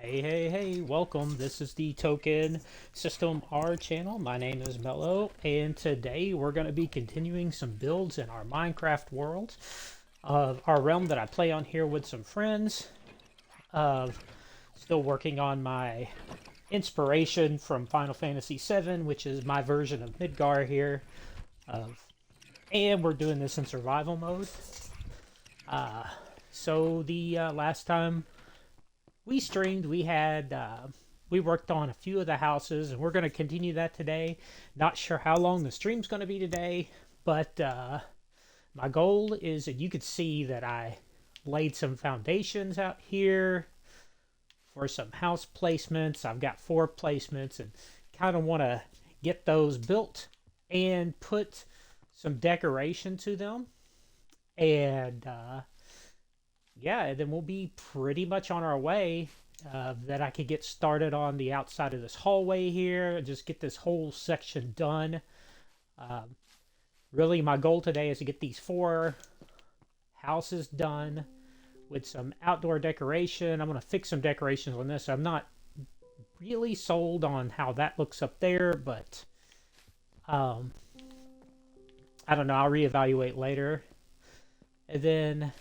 Hey, welcome. This is the Token System R channel. My name is Mello, and today we're going to be continuing some builds in our Minecraft world of our realm that I play on here with some friends. Still working on my inspiration from Final Fantasy VII, which is my version of Midgar here. And we're doing this in survival mode. So the last time we streamed, we worked on a few of the houses, and we're going to continue that today. Not sure how long the stream's going to be today, but my goal is that you could see that I laid some foundations out here for some house placements. I've got 4 placements and kind of want to get those built and put some decoration to them. And yeah, and then we'll be pretty much on our way. That I could get started on the outside of this hallway here, just get this whole section done. Really, my goal today is to get these 4 houses done with some outdoor decoration. I'm going to fix some decorations on this. I'm not really sold on how that looks up there, but I don't know. I'll reevaluate later. And then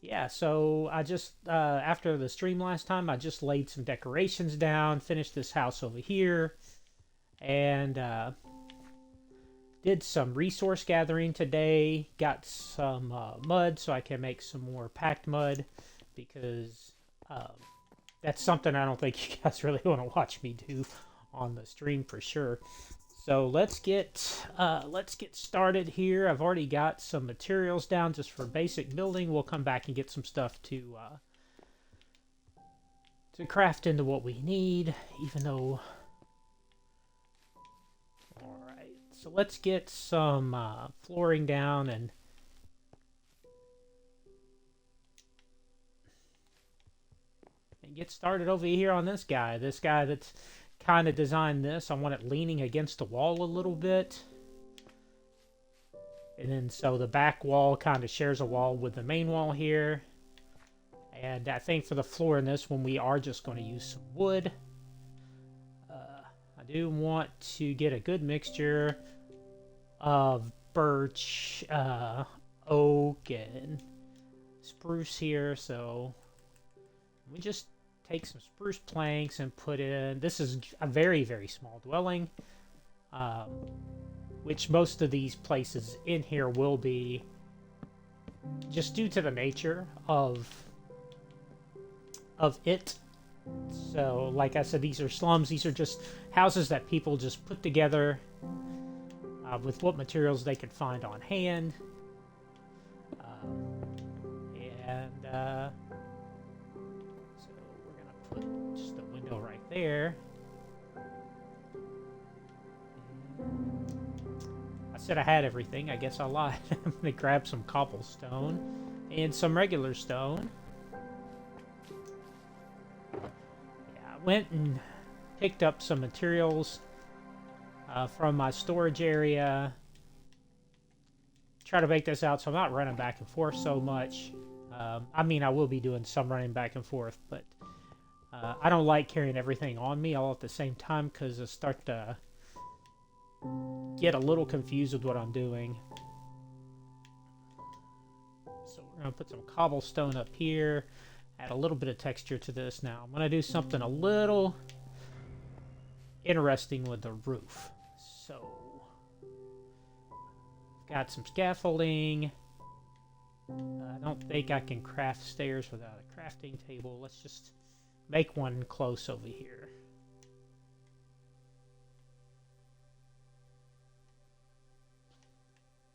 yeah, so I just, after the stream last time, I just laid some decorations down, finished this house over here, and did some resource gathering today. Got some mud so I can make some more packed mud, because that's something I don't think you guys really want to watch me do on the stream for sure. So let's get started here. I've already got some materials down just for basic building. We'll come back and get some stuff to craft into what we need, even though. All right, so let's get some flooring down and get started over here on this guy. This guy that's kind of designed this. I want it leaning against the wall a little bit. And then so the back wall kind of shares a wall with the main wall here. And I think for the floor in this one, we are just going to use some wood. I do want to get a good mixture of birch, oak, and spruce here. So we just take some spruce planks and put in. This is a very, very small dwelling, which most of these places in here will be, just due to the nature of it. So, like I said, these are slums. These are just houses that people just put together with what materials they could find on hand. And just a window right there. I said I had everything. I guess I lied. I'm gonna grab some cobblestone and some regular stone. Yeah, I went and picked up some materials from my storage area. Try to make this out so I'm not running back and forth so much. I mean, I will be doing some running back and forth, but I don't like carrying everything on me all at the same time, because I start to get a little confused with what I'm doing. So we're going to put some cobblestone up here, add a little bit of texture to this. Now I'm going to do something a little interesting with the roof. So got some scaffolding. I don't think I can craft stairs without a crafting table. Let's just make one close over here.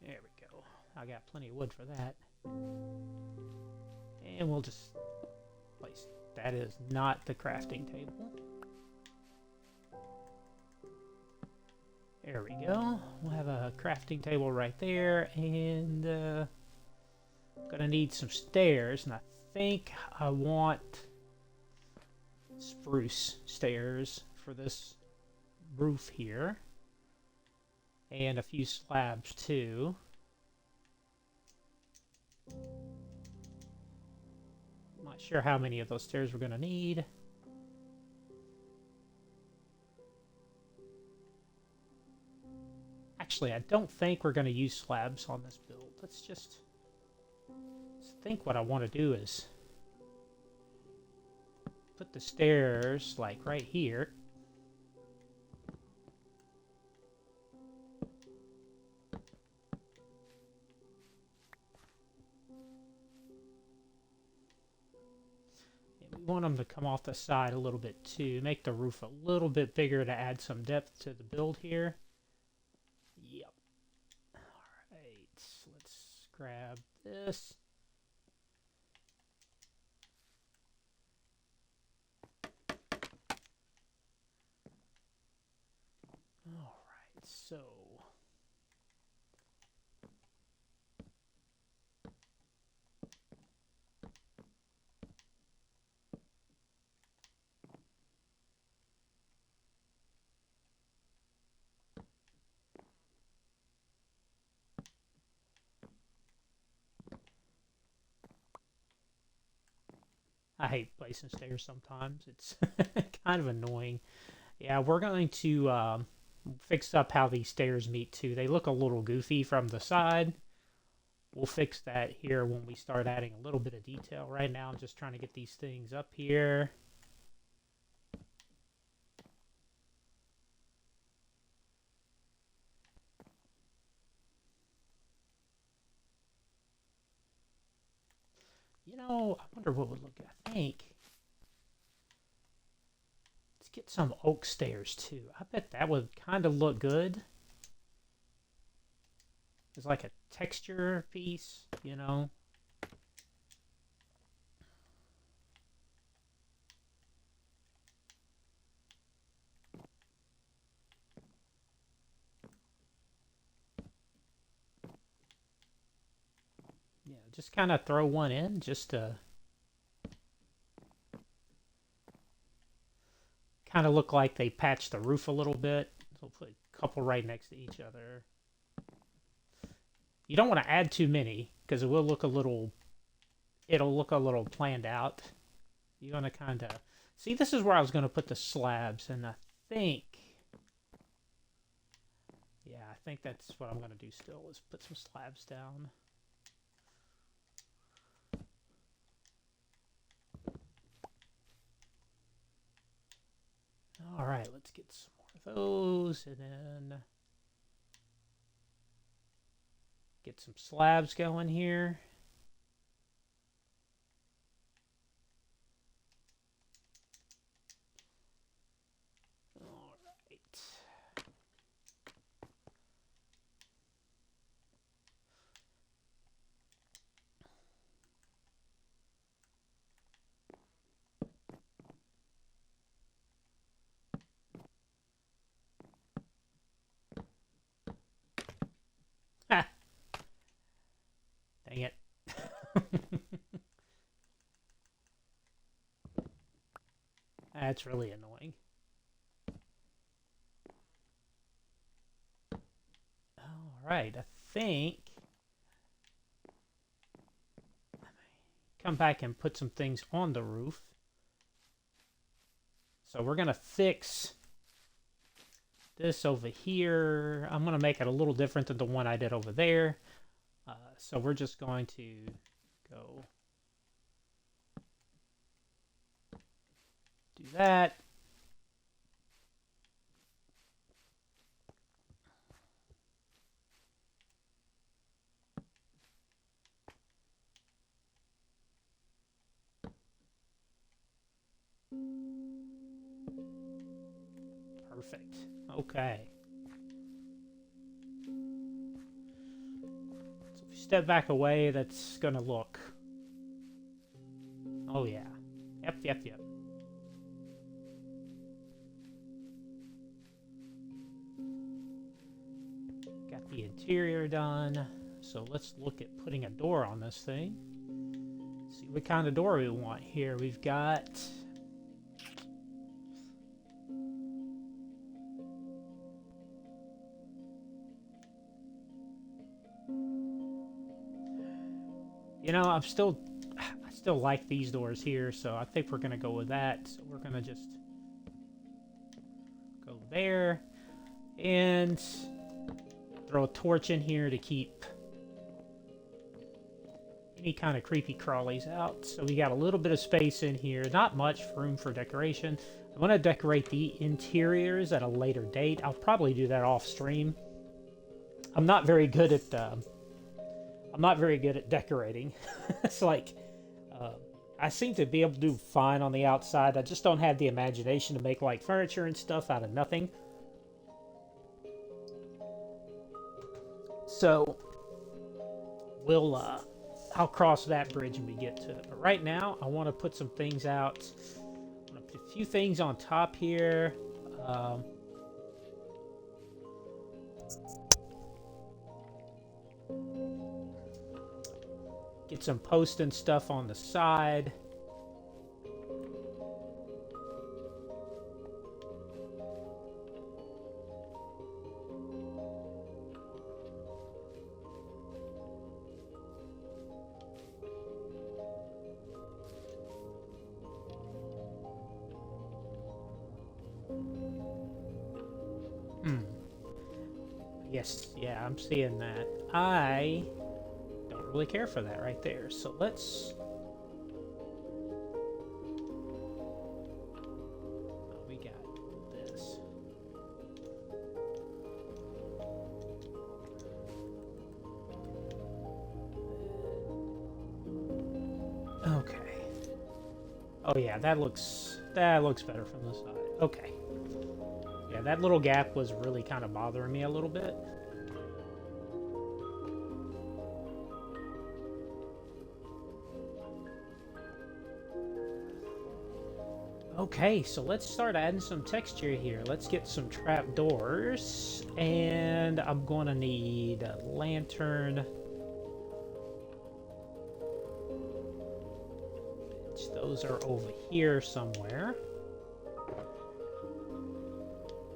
There we go. I got plenty of wood for that. And we'll just place. That is not the crafting table. There we go. We'll have a crafting table right there, and gonna need some stairs, and I think I want spruce stairs for this roof here, and a few slabs too. Might Not sure how many of those stairs we're going to need. Actually, I don't think we're going to use slabs on this build. Let's think what I want to do is put the stairs like right here. We want them to come off the side a little bit too. Make the roof a little bit bigger to add some depth to the build here. Yep. Alright, let's grab this. Alright, so... I hate placing stairs sometimes. It's kind of annoying. Yeah, we're going to fix up how these stairs meet too. They look a little goofy from the side. We'll fix that here when we start adding a little bit of detail. Right now I'm just trying to get these things up here. You know, I wonder what would look good. I think... Let's get some oak stairs too. I bet that would kind of look good. It's like a texture piece, you know? Yeah, just kind of throw one in just to kind of look like they patched the roof a little bit. So we'll put a couple right next to each other. You don't want to add too many because it will look a little, it'll look a little planned out. You want to kind of, see, this is where I was going to put the slabs, and I think, yeah, I think that's what I'm going to do still, is put some slabs down. All right, let's get some more of those, and then get some slabs going here. All right. Ha! Dang it. That's really annoying. All right, I think come back and put some things on the roof. So we're gonna fix this over here. I'm gonna make it a little different than the one I did over there. So we're just going to go do that. Perfect. Okay. So if you step back away, that's gonna look. Oh yeah. Yep. Got the interior done. So let's look at putting a door on this thing. See what kind of door we want here. We've got you know, I still like these doors here, so I think we're going to go with that. So we're going to just go there and throw a torch in here to keep any kind of creepy crawlies out. So we got a little bit of space in here, not much room for decoration. I want to decorate the interiors at a later date. I'll probably do that off stream. I'm not very good at decorating. It's like I seem to be able to do fine on the outside. I just don't have the imagination to make like furniture and stuff out of nothing. So I'll cross that bridge when we get to it. But right now, I want to put some things out. I want to put a few things on top here. Get some posts and stuff on the side. Yes, yeah, I'm seeing that. I don't really care for that right there. So let's... Oh, we got this. Okay. Oh yeah, that looks better from the side. Okay. Yeah, that little gap was really kind of bothering me a little bit. Okay, so let's start adding some texture here. Let's get some trap doors, and I'm gonna need a lantern. Those are over here somewhere.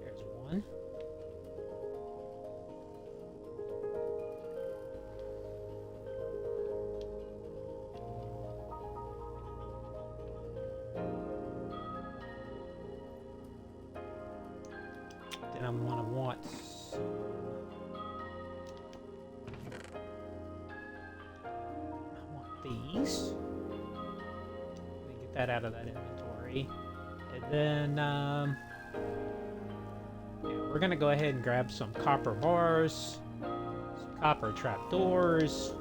There's one. Then I'm gonna want some... I want these. That out of that inventory, and then yeah, we're gonna go ahead and grab some copper bars, some copper trapdoors.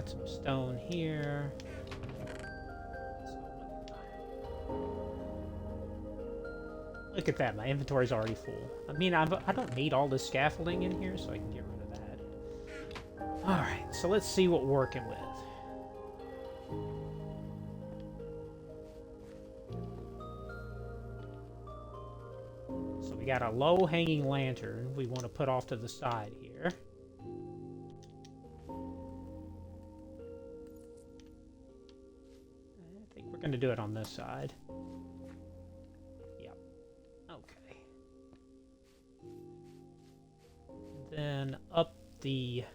Some stone here. Look at that, my inventory's already full. I mean, I don't need all this scaffolding in here, so I can get rid of that. Alright, so let's see what we're working with. So we got a low-hanging lantern we want to put off to the side here. We're going to do it on this side. Yep. Okay. Then up the...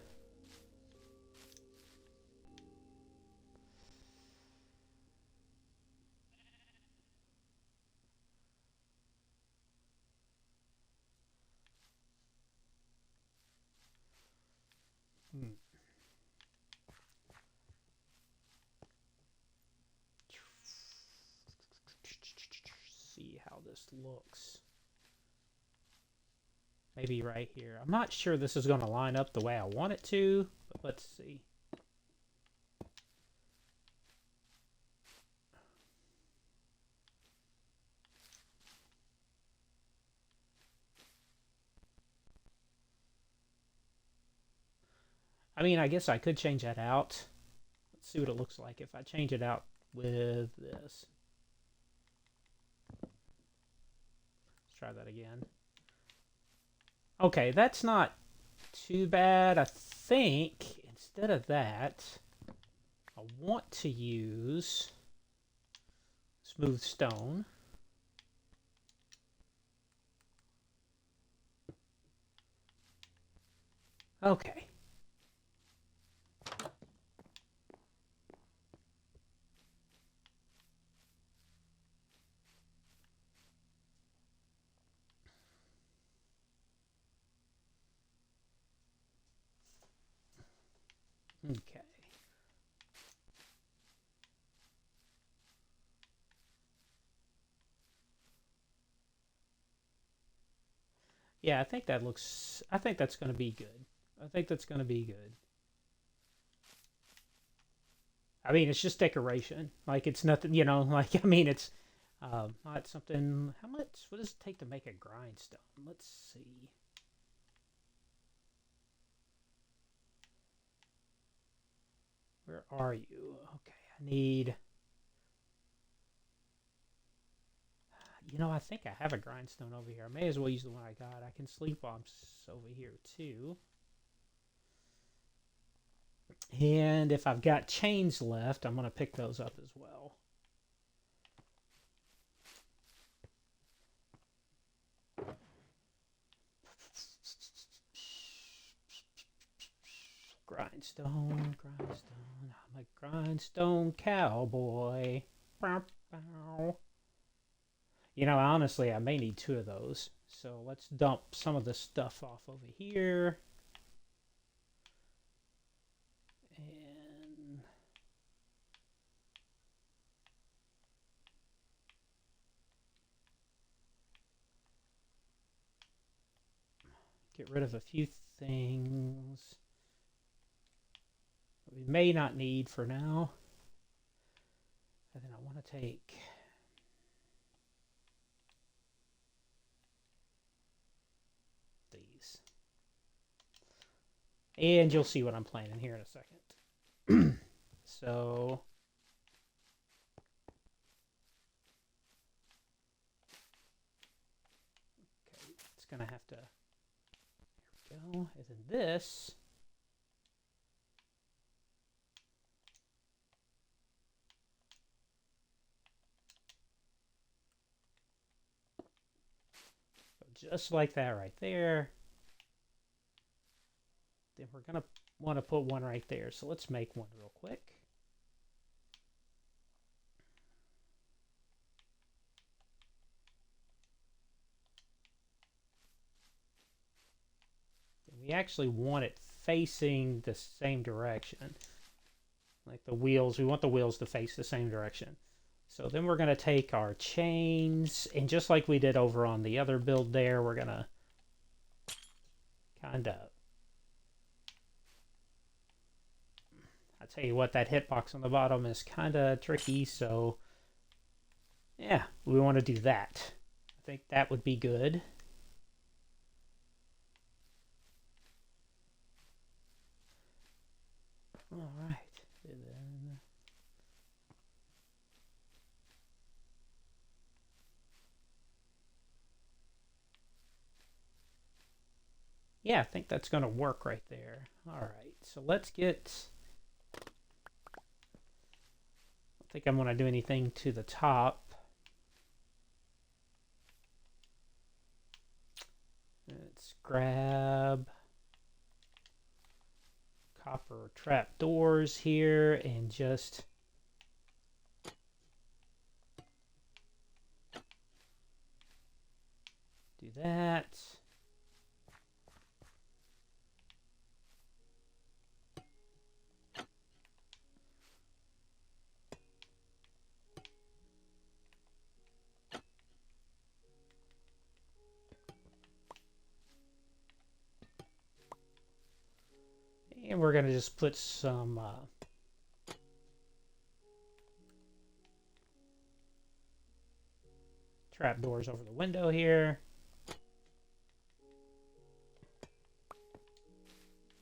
See how this looks. Maybe right here. I'm not sure this is going to line up the way I want it to, but let's see. I mean, I guess I could change that out. Let's see what it looks like if I change it out with this. Let's try that again. Okay, that's not too bad. I think instead of that, I want to use smooth stone. Okay. Okay. Yeah, I think that looks. I think that's going to be good. I think that's going to be good. I mean, it's just decoration. Like it's nothing, you know. Like I mean, it's not something. How much? What does it take to make a grindstone? Let's see. Where are you? Okay, I need. You know, I think I have a grindstone over here. I may as well use the one I got. I can sleep bombs over here too. And if I've got chains left, I'm going to pick those up as well. Grindstone, grindstone. I'm a grindstone cowboy. Bow, bow. You know, honestly, I may need two of those. So let's dump some of the stuff off over here. And get rid of a few things that we may not need for now. And then I want to take these. And you'll see what I'm planning here in a second. So okay, it's gonna have to. There we go. And then this. So just like that right there. Then we're gonna want to put one right there. So let's make one real quick. We actually want it facing the same direction. Like the wheels, we want the wheels to face the same direction. So then we're going to take our chains, and just like we did over on the other build there, we're going to kind of... I tell you what, that hitbox on the bottom is kind of tricky, so yeah, we want to do that. I think that would be good. All right. And then... yeah, I think that's going to work right there. All right, so let's get... I think I'm going to do anything to the top. Let's grab copper trap doors here and just do that. And we're going to just put some trap doors over the window here.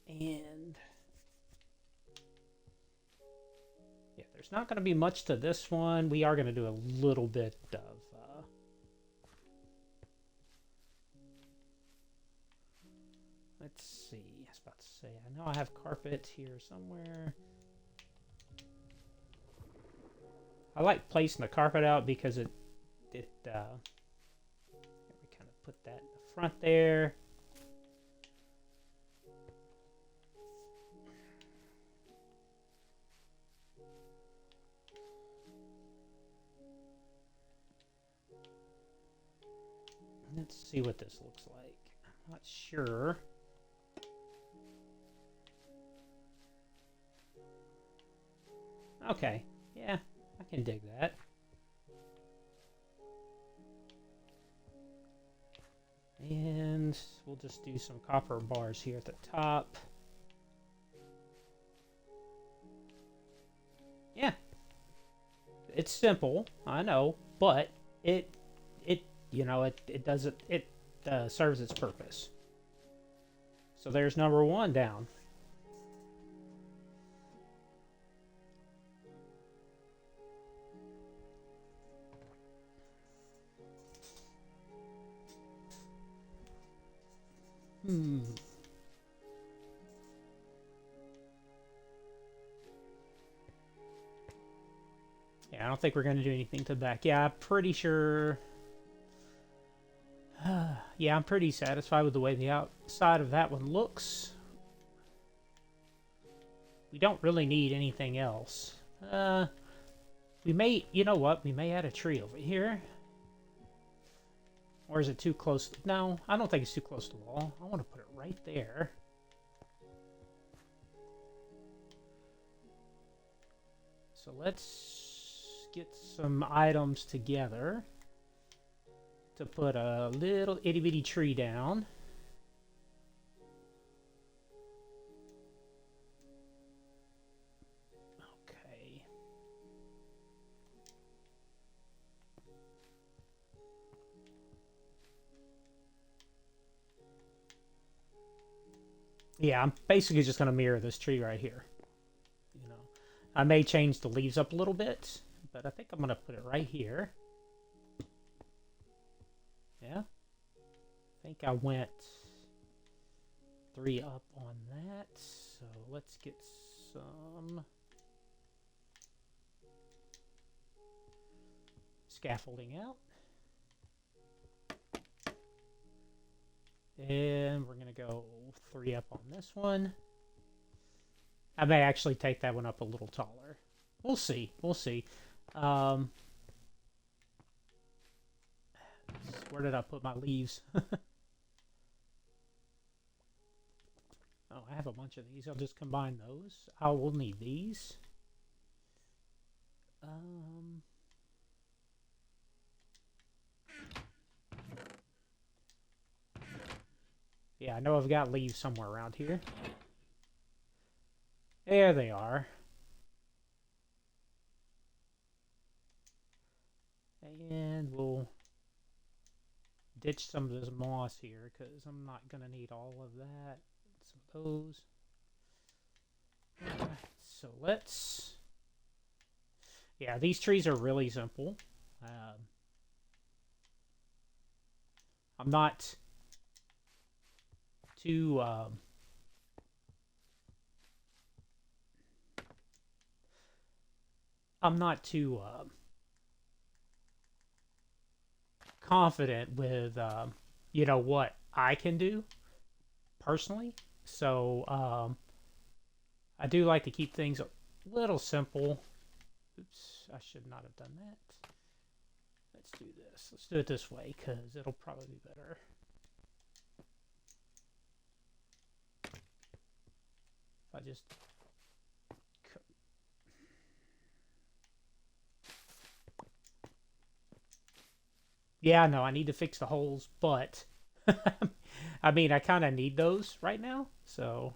And yeah, there's not going to be much to this one. We are going to do a little bit of know I have carpet here somewhere. I like placing the carpet out because we kind of put that in the front there. Let's see what this looks like. I'm not sure. Okay, yeah, I can dig that. And we'll just do some copper bars here at the top. Yeah, it's simple, I know, but it serves its purpose. So there's number one down. Yeah, I don't think we're going to do anything to the back. Yeah, I'm pretty sure... yeah, I'm pretty satisfied with the way the outside of that one looks. We don't really need anything else. We may... You know what? We may add a tree over here. Or is it too close? No, I don't think it's too close to the wall. I want to put it right there. So let's get some items together to put a little itty bitty tree down. Okay. Yeah, I'm basically just going to mirror this tree right here. You know, I may change the leaves up a little bit, but I think I'm going to put it right here. Yeah. I think I went 3 up on that. So let's get some scaffolding out. And we're going to go 3 up on this one. I may actually take that one up a little taller. We'll see. We'll see. Where did I put my leaves? Oh, I have a bunch of these. I'll just combine those. I will need these. Yeah, I know I've got leaves somewhere around here. There they are. And we'll ditch some of this moss here because I'm not going to need all of that. Some of those. Alright, so let's... Yeah, these trees are really simple. I'm not too... I'm not too confident with, you know, what I can do personally. So I do like to keep things a little simple. Oops, I should not have done that. Let's do this. Let's do it this way because it'll probably be better. If I just... Yeah, no, I need to fix the holes, but... I mean, I kind of need those right now, so...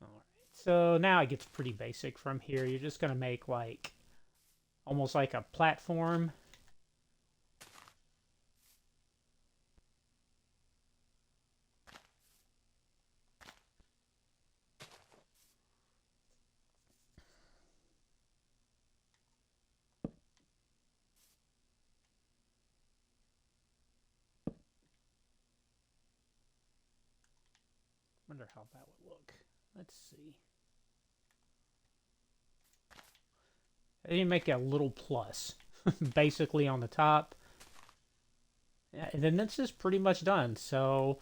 Alright, so now it gets pretty basic from here. You're just going to make, like, almost like a platform. wonder how that would look. Let's see. I need to make a little plus, basically on the top. And then this is pretty much done. So,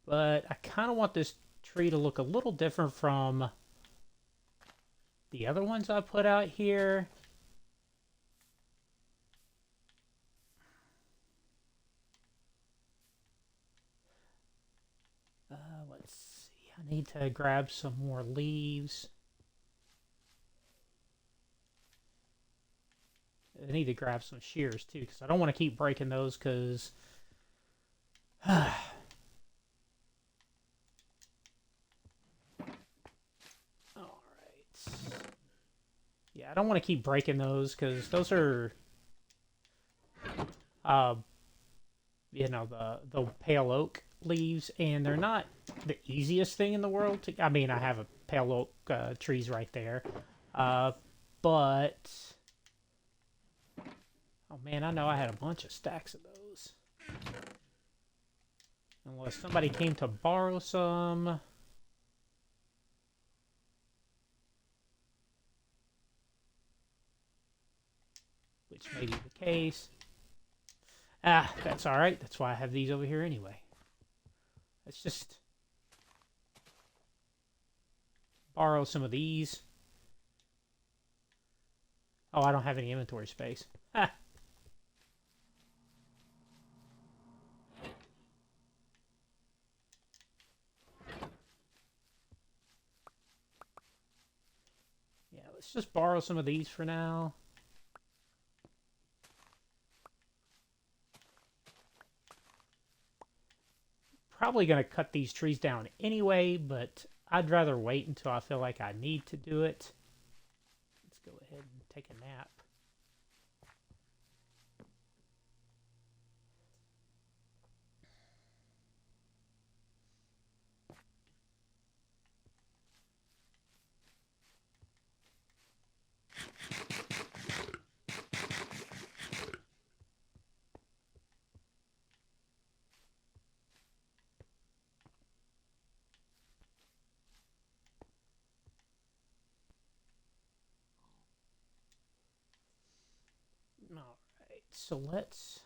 but I kind of want this tree to look a little different from the other ones I put out here. Let's see. I need to grab some more leaves. I need to grab some shears too, because I don't want to keep breaking those, because alright. Yeah, I don't want to keep breaking those, because those are you know, the pale oak leaves, and they're not the easiest thing in the world to, I mean, I have a pale oak trees right there, but oh man, I know I had a bunch of stacks of those. Unless somebody came to borrow some. Which may be the case. Ah, that's alright. That's why I have these over here anyway. Let's just borrow some of these. Oh, I don't have any inventory space. Ah. Yeah, let's just borrow some of these for now. Probably going to cut these trees down anyway, but I'd rather wait until I feel like I need to do it. Let's go ahead and take a nap. Alright, so let's...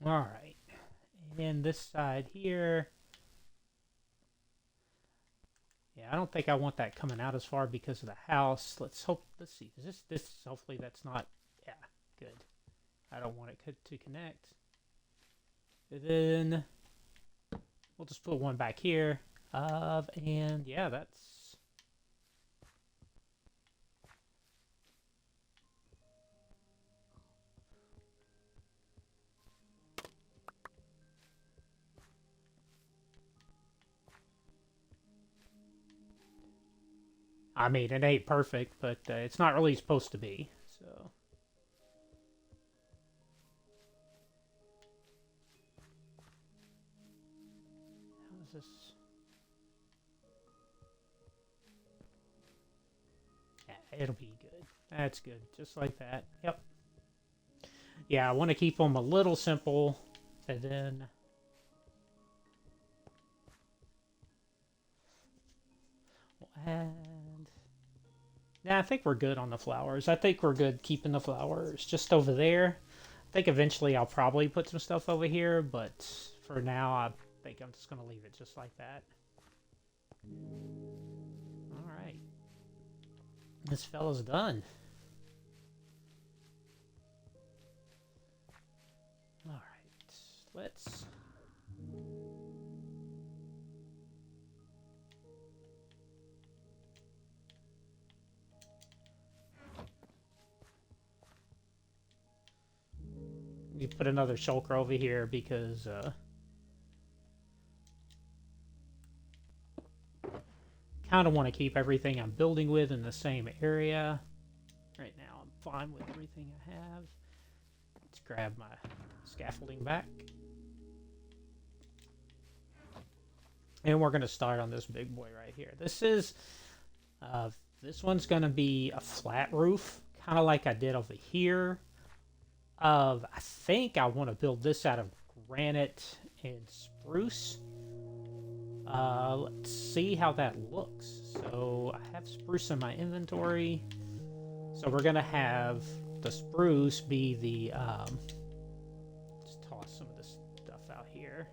Alright, and this side here... Yeah, I don't think I want that coming out as far because of the house. Let's see, is this, hopefully that's not, yeah, good. I don't want it to connect. And then we'll just put one back here. And yeah, that's... I mean, it ain't perfect, but it's not really supposed to be, so... How's this? Yeah, it'll be good. That's good, just like that. Yep. Yeah, I want to keep them a little simple, and then... And yeah, I think we're good on the flowers. I think we're good keeping the flowers just over there. I think eventually I'll probably put some stuff over here, but for now I think I'm just going to leave it just like that. Alright. This fella's done. Alright. Let's... We put another shulker over here because kind kind of want to keep everything I'm building with in the same area. Right now, I'm fine with everything I have. Let's grab my scaffolding back. And we're going to start on this big boy right here. This one's going to be a flat roof, kind of like I did over here. I think I want to build this out of granite and spruce. Let's see how that looks. So I have spruce in my inventory. So we're gonna have the spruce be the, let's toss some of this stuff out here.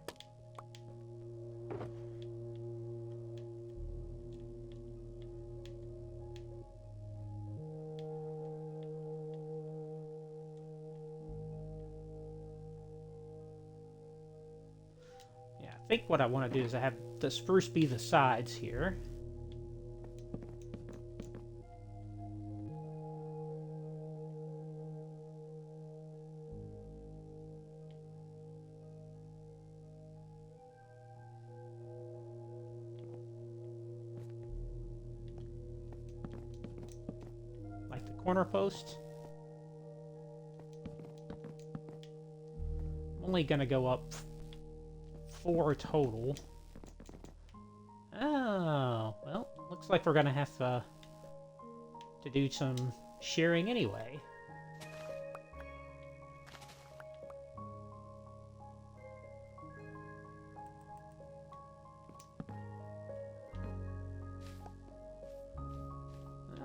Yeah, I think what I want to do is I have the spruce be the sides here. Corner post. I'm only gonna go up 4 total. Oh, well, looks like we're gonna have to do some shearing anyway.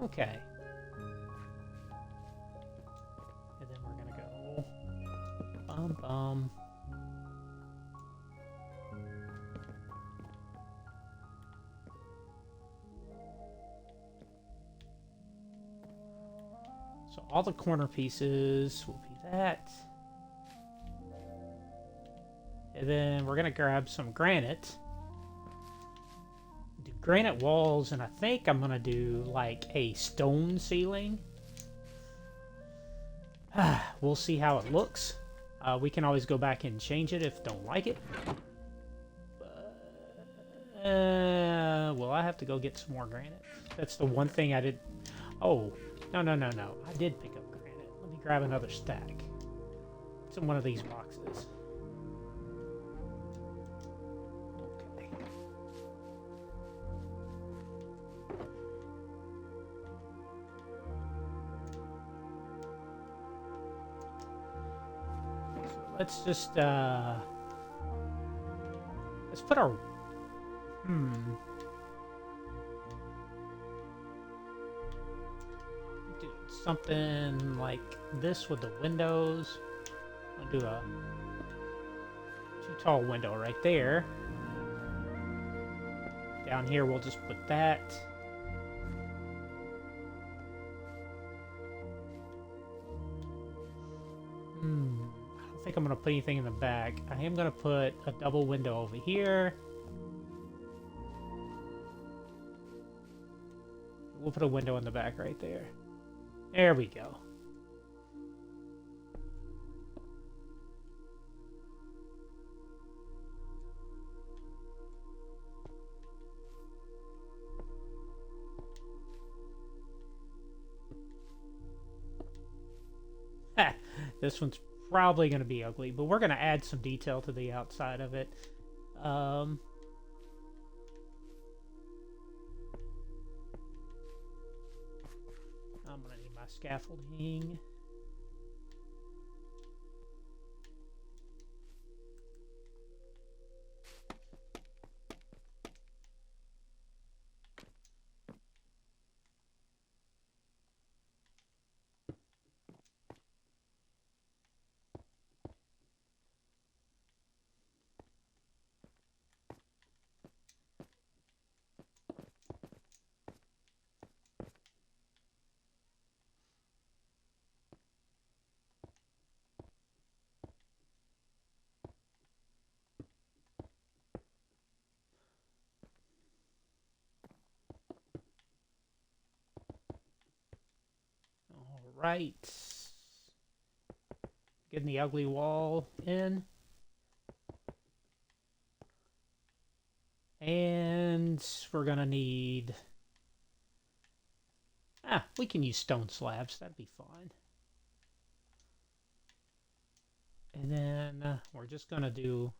Okay. So all the corner pieces will be that. And then we're gonna grab some granite. Do granite walls, and I think I'm gonna do like a stone ceiling. We'll see how it looks. We can always go back and change it if don't like it. Well, I have to go get some more granite. That's the one thing I did. Oh, no. I did pick up granite. Let me grab another stack. It's in one of these boxes. Okay. Let's just, let's put our, do something like this with the windows. I'll do a too tall window right there. Down here, we'll just put that. I think I'm going to put anything in the back. I am going to put a double window over here. We'll put a window in the back right there. There we go. This one's probably going to be ugly, but we're going to add some detail to the outside of it. I'm going to need my scaffolding. Right. Getting the ugly wall in. And And we're going to need... we can use stone slabs. That'd be fine. And then we're just going to do...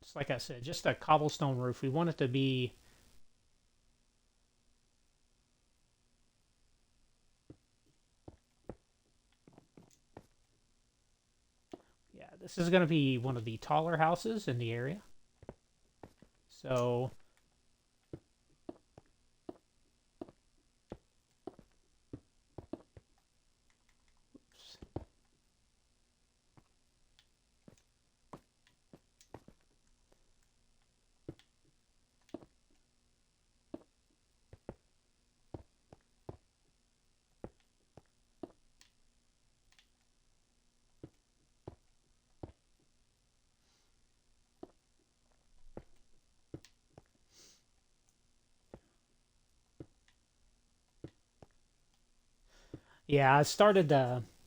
Just like I said, just a cobblestone roof. We want it to be... Yeah, this is going to be one of the taller houses in the area. So... Yeah, I started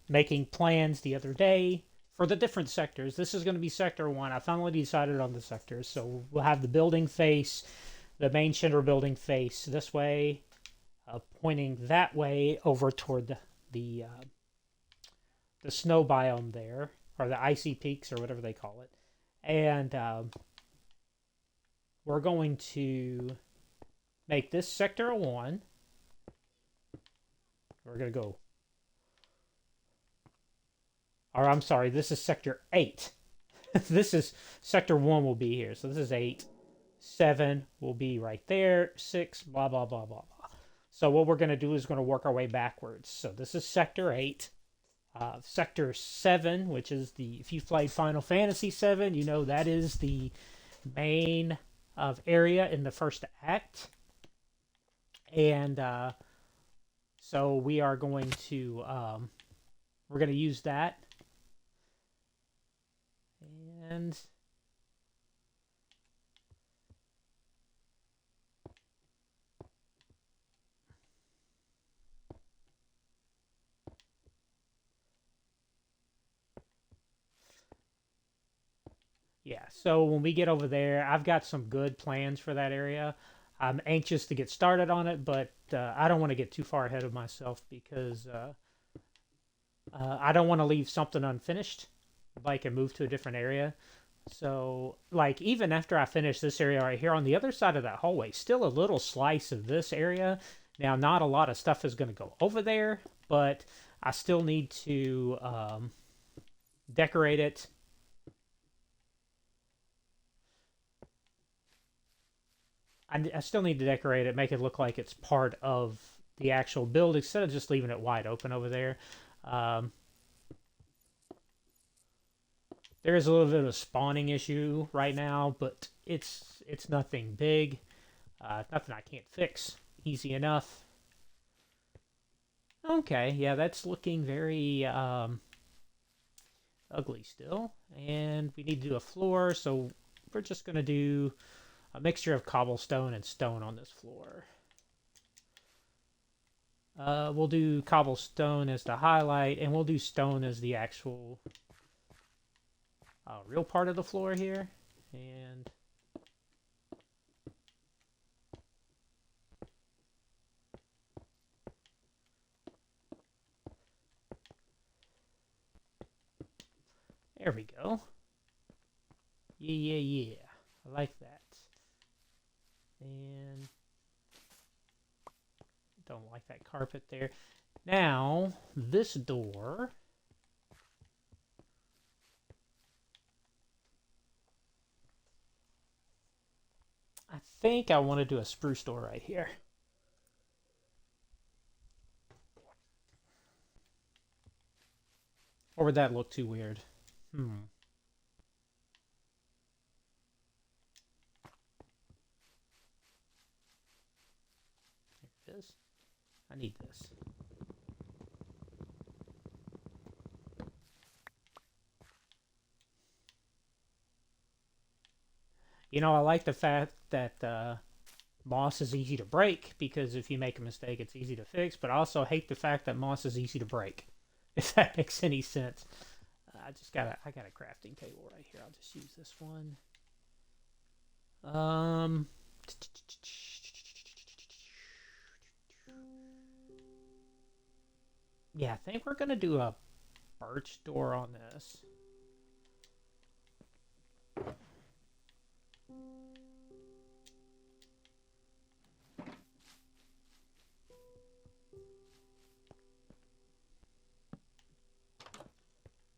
making plans the other day for the different sectors. This is going to be Sector 1. I finally decided on the sectors. So we'll have the building face, the main Shinra building face this way, pointing that way over toward the snow biome there, or the icy peaks, or whatever they call it. And we're going to make this Sector 1. We're going to go... Or I'm sorry, this is Sector 8. This is Sector 1 will be here. So this is 8. 7 will be right there. 6, blah, blah, blah, blah, blah. So what we're going to do is going to work our way backwards. So this is Sector 8. Sector 7, which is the... If you've played Final Fantasy 7, you know that is the main area in the first act. And so we are going to... we're going to use that. And yeah, so when we get over there, I've got some good plans for that area. I'm anxious to get started on it, but I don't want to get too far ahead of myself because I don't want to leave something unfinished, like, and move to a different area. So, like, even after I finish this area right here, on the other side of that hallway, still a little slice of this area. Now, not a lot of stuff is going to go over there, but I still need to decorate it. I still need to decorate it, make it look like it's part of the actual build, instead of just leaving it wide open over there. There is a little bit of a spawning issue right now, but it's nothing big. Nothing I can't fix. Easy enough. Okay, yeah, that's looking very ugly still. And we need to do a floor, so we're just going to do a mixture of cobblestone and stone on this floor. We'll do cobblestone as the highlight, and we'll do stone as the actual real part of the floor here. And there we go. Yeah. I like that. And don't like that carpet there. Now, this door... I think I want to do a spruce door right here. Or would that look too weird? There it is. I need this. You know, I like the fact that moss is easy to break, because if you make a mistake, it's easy to fix. But I also hate the fact that moss is easy to break, if that makes any sense. I got a crafting table right here. I'll just use this one. Um, yeah, I think we're gonna do a birch door on this.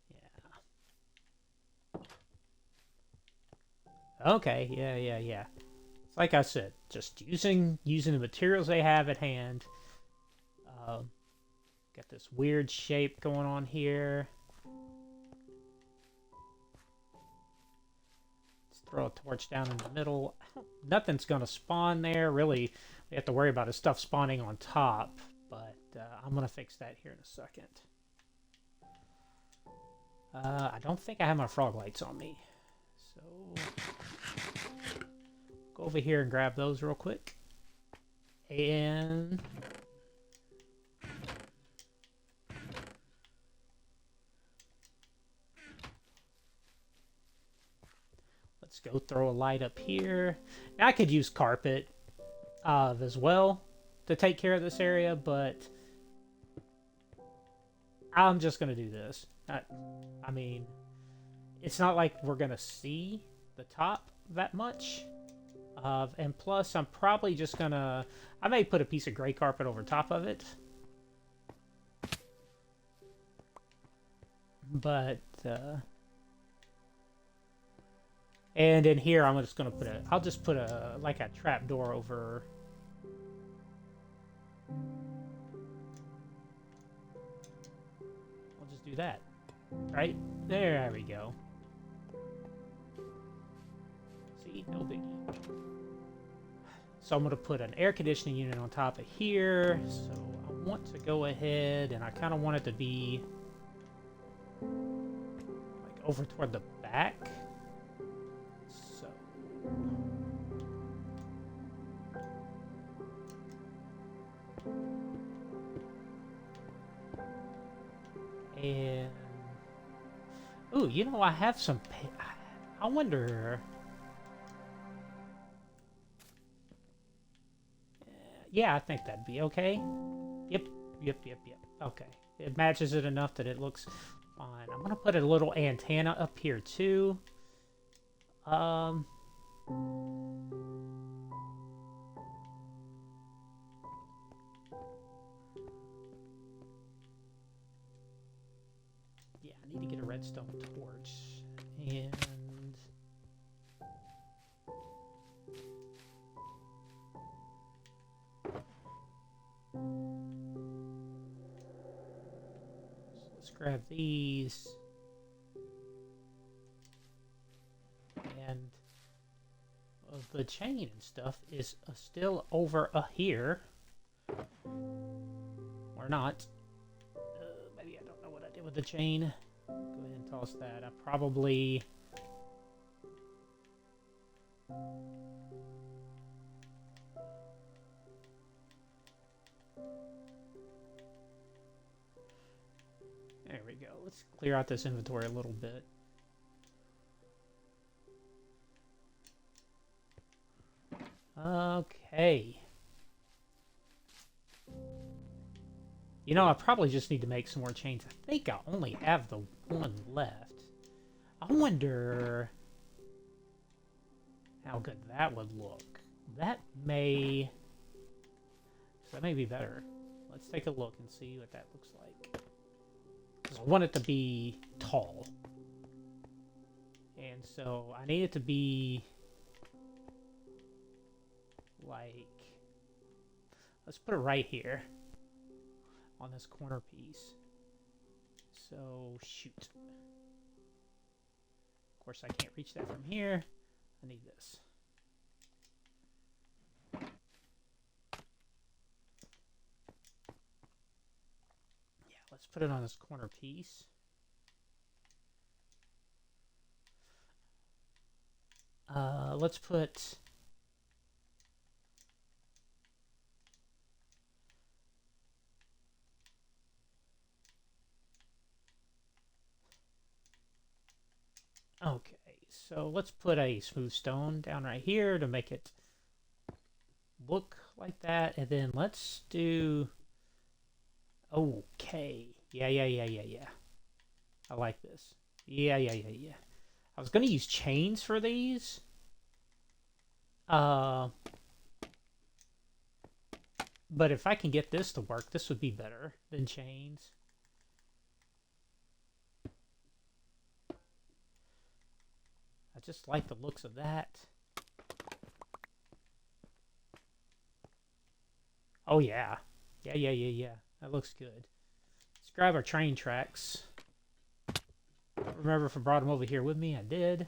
Yeah. Okay. Yeah. It's like I said, just using the materials they have at hand. Um, got this weird shape going on here. Let's throw a torch down in the middle. Nothing's gonna spawn there. Really, we have to worry about his stuff spawning on top. But I'm gonna fix that here in a second. I don't think I have my frog lights on me. So, go over here and grab those real quick. And... let's go throw a light up here. Now, I could use carpet as well to take care of this area, but I'm just going to do this. I mean, it's not like we're going to see the top that much. And plus, I'm probably just going to... I may put a piece of gray carpet over top of it. But... and in here, I'm just going to put a... I'll just put a... like a trap door over... I'll just do that. Right? There we go. See? No biggie. So I'm going to put an air conditioning unit on top of here. So I want to go ahead, and I kind of want it to be like over toward the back. So and ooh, you know, I have some. I wonder. Yeah, I think that'd be okay. Yep. Okay. It matches it enough that it looks fine. I'm gonna put a little antenna up here too. Yeah, I need to get a redstone torch. And let's grab these. And the chain and stuff is still over here. Or not. Maybe I don't know what I did with the chain. Go ahead and toss that. I probably... There we go. Let's clear out this inventory a little bit. Okay. You know, I probably just need to make some more chains. I think I only have the one left. I wonder how good that would look. That may be better. Let's take a look and see what that looks like. Because I want it to be tall. And so I need it to be like... let's put it right here. On this corner piece. So, shoot. Of course, I can't reach that from here. I need this. Yeah, let's put it on this corner piece. Let's put... Okay, so let's put a smooth stone down right here to make it look like that, and then let's do. Okay, yeah. I like this. Yeah. I was gonna use chains for these. Uh, but if I can get this to work, this would be better than chains. I just like the looks of that. Oh yeah. Yeah. That looks good. Let's grab our train tracks. Remember if I brought them over here with me? I did.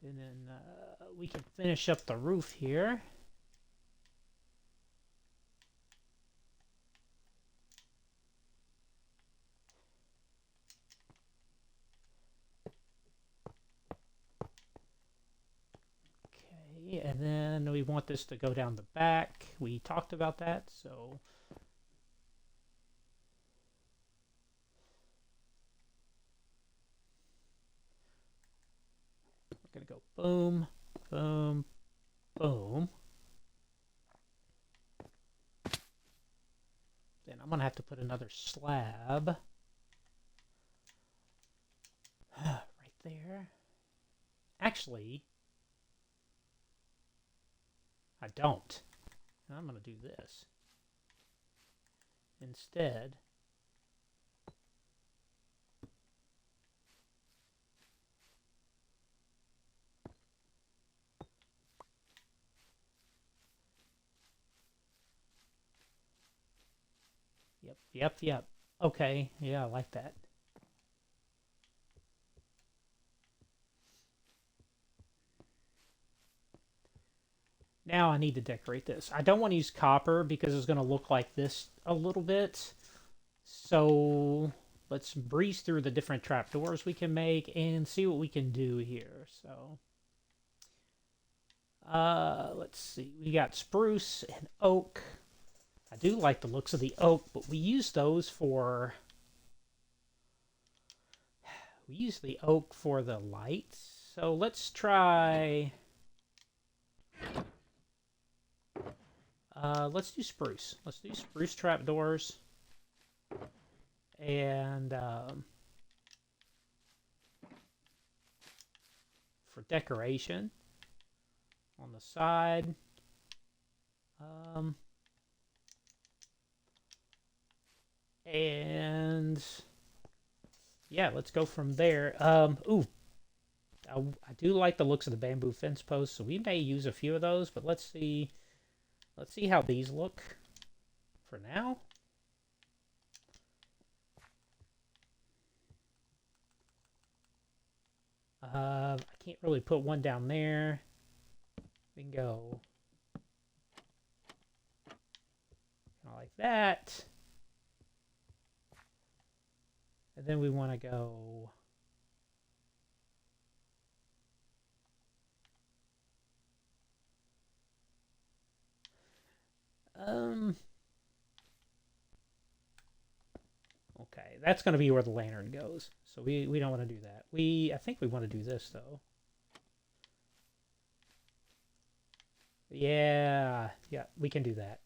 And then we can finish up the roof here. Okay, and then we want this to go down the back. We talked about that, so we're gonna go boom, boom, boom. Then I'm gonna have to put another slab right there. Actually, I don't. I'm gonna do this instead. Yep. Okay, yeah, I like that. Now I need to decorate this. I don't want to use copper because it's going to look like this a little bit. So let's breeze through the different trapdoors we can make and see what we can do here. So let's see. We got spruce and oak. I do like the looks of the oak, but we use those for we use the oak for the lights. So let's try let's do spruce. Let's do spruce trapdoors. And for decoration on the side. And yeah, let's go from there. Ooh, I do like the looks of the bamboo fence posts, so we may use a few of those, but let's see. Let's see how these look for now. I can't really put one down there. We can go kind of like that. And then we want to go okay, that's going to be where the lantern goes. So we don't want to do that. I think we want to do this though. Yeah, we can do that.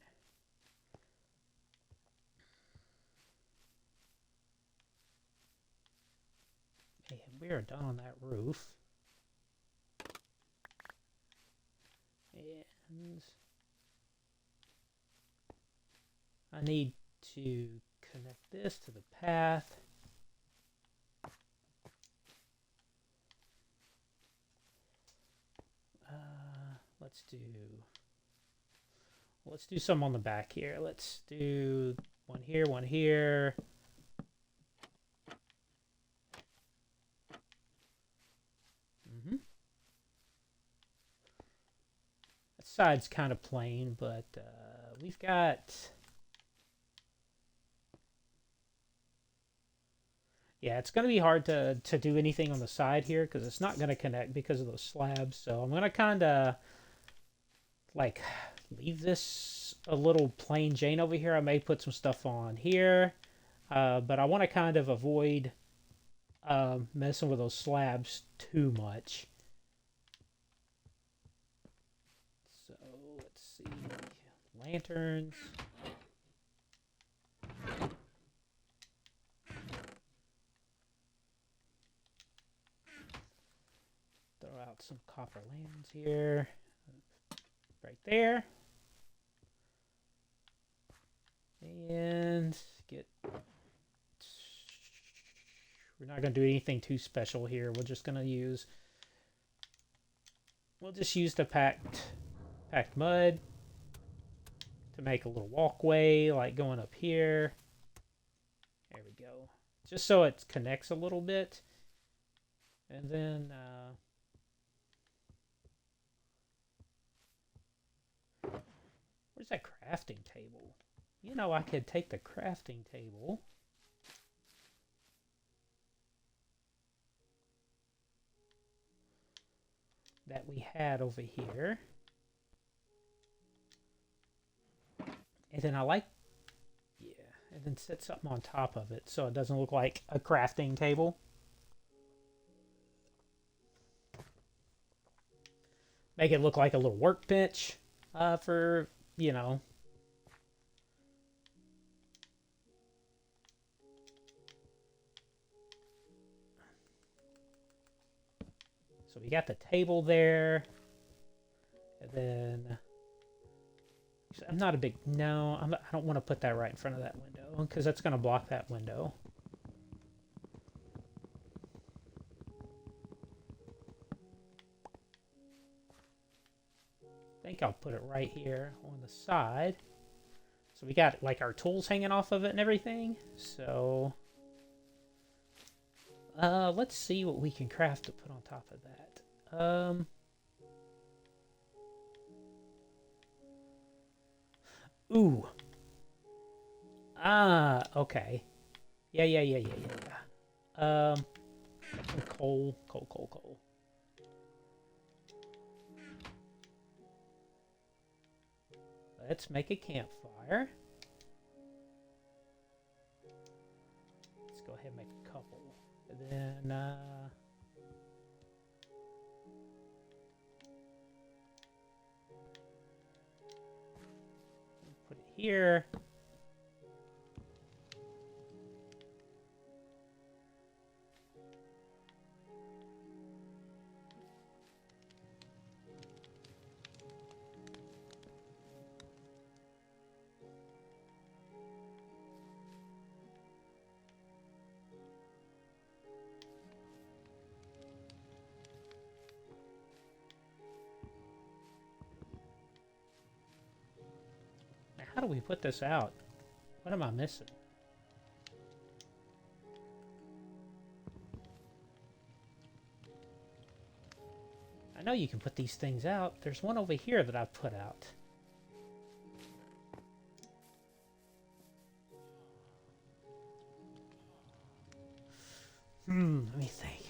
And we are done on that roof. And I need to connect this to the path. Let's do some on the back here. Let's do one here, one here. That side's kind of plain, but we've got. Yeah, it's going to be hard to do anything on the side here because it's not going to connect because of those slabs. So I'm going to kind of like leave this a little plain Jane over here. I may put some stuff on here, but I want to kind of avoid messing with those slabs too much. So let's see. Lanterns. Throw out some copper lanterns here. Right there. And get... We're not going to do anything too special here. We're just going to use... We'll just use the packed mud to make a little walkway, like going up here. There we go. Just so it connects a little bit. And then... where's that crafting table? You know, I could take the crafting table... that we had over here. And then I like... Yeah, and then set something on top of it so it doesn't look like a crafting table. Make it look like a little workbench for, you know... So we got the table there. And then... I'm not a big... No, I don't want to put that right in front of that window, because that's going to block that window. I think I'll put it right here on the side. So we got, like, our tools hanging off of it and everything. So... let's see what we can craft to put on top of that. Ooh. Ah, okay. Yeah. Coal. Let's make a campfire. Let's go ahead and make a couple. And then, put it here. How do we put this out? What am I missing? I know you can put these things out. There's one over here that I've put out. Let me think.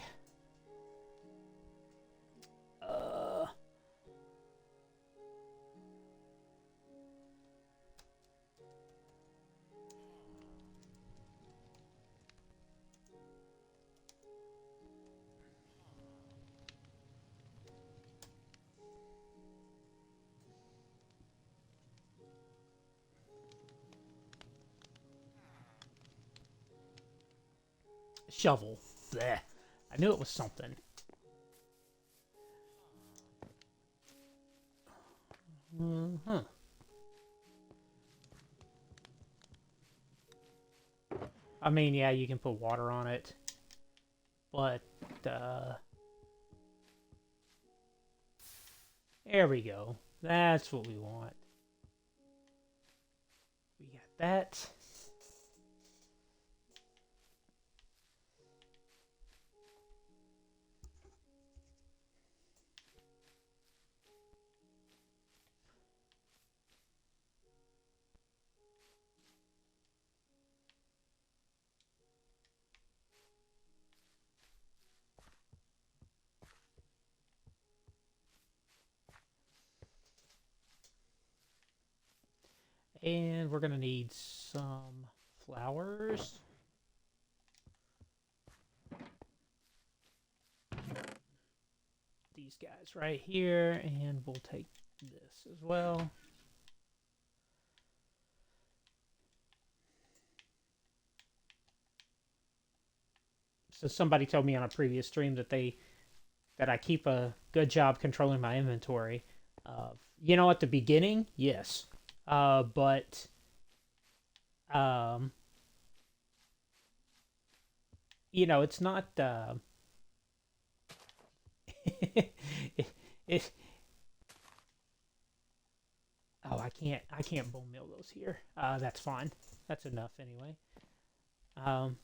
Shovel. Blech. I knew it was something. I mean, yeah, you can put water on it. But, there we go. That's what we want. We got that. And we're going to need some flowers. these guys right here, and we'll take this as well. So somebody told me on a previous stream that I keep a good job controlling my inventory. You know, at the beginning, yes, but um, you know, it's not. it, it, oh, I can't bone meal those here. That's fine. That's enough anyway. Um,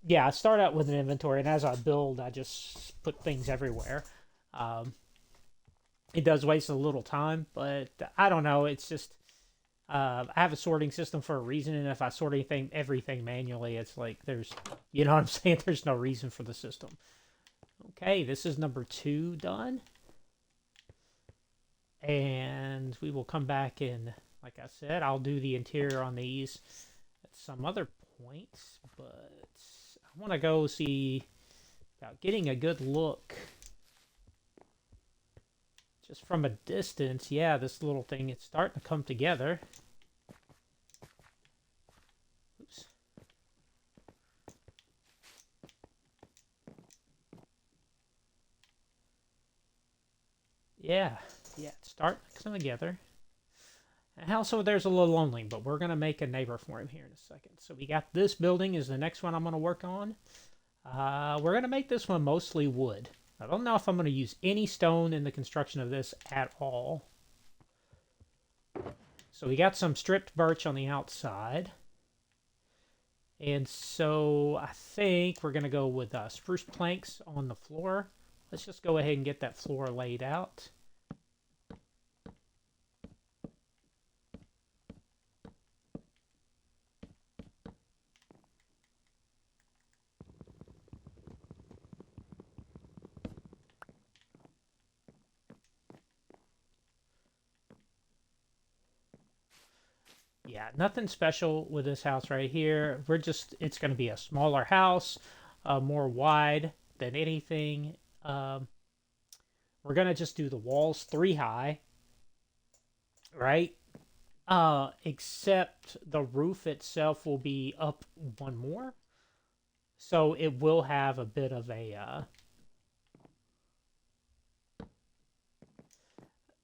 yeah, I start out with an inventory, and as I build, I just put things everywhere. Um, it does waste a little time, but I don't know. It's just I have a sorting system for a reason, and if I sort everything manually, it's like there's, you know what I'm saying? There's no reason for the system. Okay, this is number 2 done. And we will come back and, like I said, I'll do the interior on these at some other point, but I want to go see about getting a good look just from a distance. Yeah, this little thing, it's starting to come together. Oops. Yeah, it's starting to come together. The house over there's a little lonely, but we're going to make a neighbor for him here in a second. So we got this building is the next one I'm going to work on. We're going to make this one mostly wood. I don't know if I'm going to use any stone in the construction of this at all. So we got some stripped birch on the outside. And so I think we're going to go with spruce planks on the floor. Let's just go ahead and get that floor laid out. Yeah, nothing special with this house right here. It's going to be a smaller house, more wide than anything. We're going to just do the walls 3 high, right? Except the roof itself will be up 1 more. So it will have a bit of a...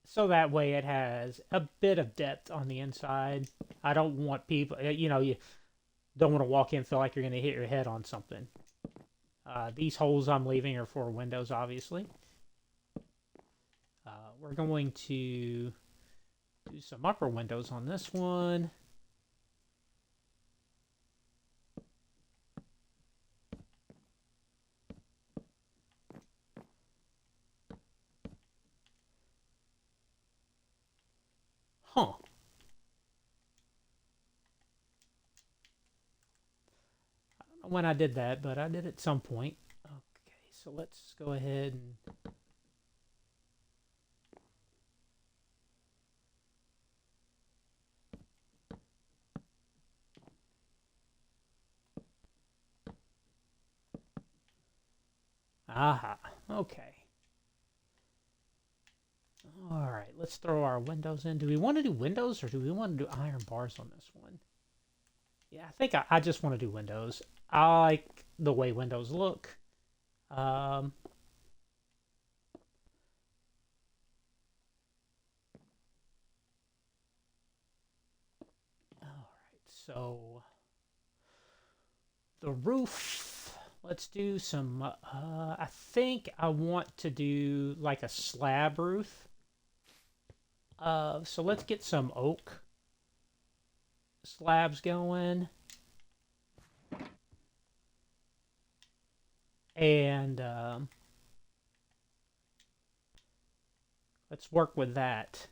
so that way it has a bit of depth on the inside. I don't want people, you know, you don't want to walk in and feel like you're going to hit your head on something. These holes I'm leaving are for windows, obviously. We're going to do some upper windows on this one. Huh. I don't know when I did that, but I did at some point. Okay, so let's go ahead and... Aha, okay. Alright, let's throw our windows in. Do we want to do windows or do we want to do iron bars on this one? Yeah, I think I just want to do windows. I like the way windows look. Alright, so the roof, let's do some, I think I want to do like a slab roof. So let's get some oak slabs going. And let's work with that.